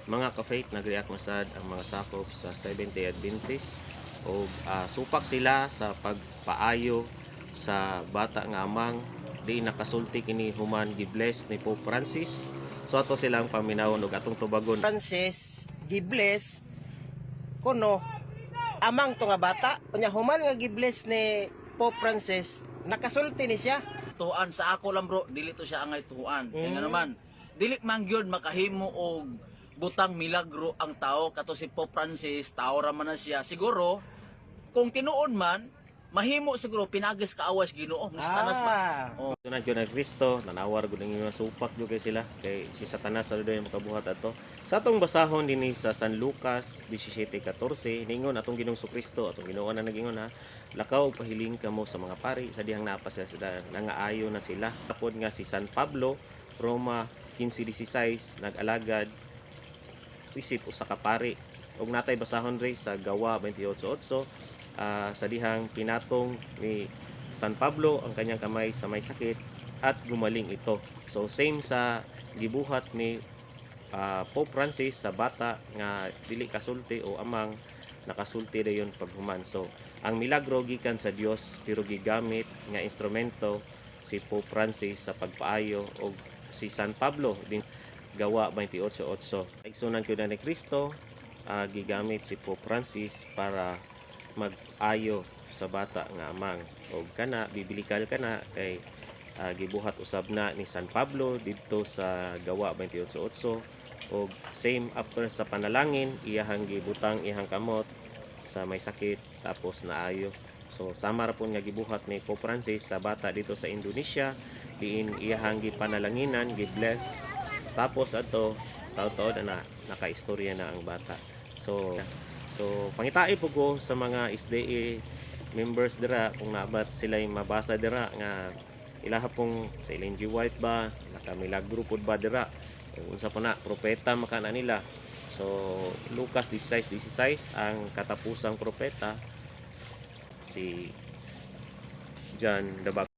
Mga ka-faith, nagreact masad ang mga sakop sa Seventh-day Adventist o supak sila sa pagpaayo sa bata nga amang di nakasulti kini human gibless ni Pope Francis. So ato silang paminawon og atong tubagon. Francis gibless kuno amang to nga bata unya human nga gibless ni Pope Francis nakasulti ni siya. Tuan sa ako lang bro, dili to siya angay tuan. Kaya nga naman, dili man gyud makahimo og butang milagro ang tao kato si Pope Francis, tao ra man na siya. Siguro kung tinuod man, mahimo siguro pinagis kaawas Ginoo, mistanas ba. Oh. Tunan gyud na Kristo, nanawar gud ang mga supak gyud kay sila kay si Satanas ra dayon makabuhat ato. Sa atong basahon dinhi sa San Lucas 17:14, ningon atong Ginoong Kristo, atong Ginoo na nagingon ha, lakaw og pahiling kamo sa mga pari sa dihang napas sila nangaayo na sila. Tapod nga si San Pablo, Roma 15:16 nag-alagad isip usa ka pari. Og natay basahon re sa Gawa 28:8 sa dihang pinatong ni San Pablo ang kanyang kamay sa may sakit at gumaling ito. So same sa gibuhat ni Pope Francis sa bata nga dili kasulti o amang nakasulti dayon paghuman. So ang milagro gikan sa Dios pero gigamit nga instrumento si Pope Francis sa pagpaayo og si San Pablo din Gawa 28:8. Igsunan ko na ni Kristo gigamit si Pope Francis para mag-ayo sa bata nga amang og kana biblical kana kay gibuhat usab na ni San Pablo didto sa Gawa 28:8 og same after sa panalangin iyahang gibutang iyang kamot sa may sakit tapos naayo. So sama ra pud nga gibuhat ni Pope Francis sa bata dito sa Indonesia diin iyahang gipanalanginan gibless tapos ato taud-taud na nakaistorya na ang bata. So pangitai po ko sa mga SDA members dira kung nabat sila mabasa dira nga ilaha pong sa Ellen G. White ba nakamilagro pod ba dira unsa pa na propeta makana nila. So Lucas 16:16 ang katapusang propeta si John the Baptist.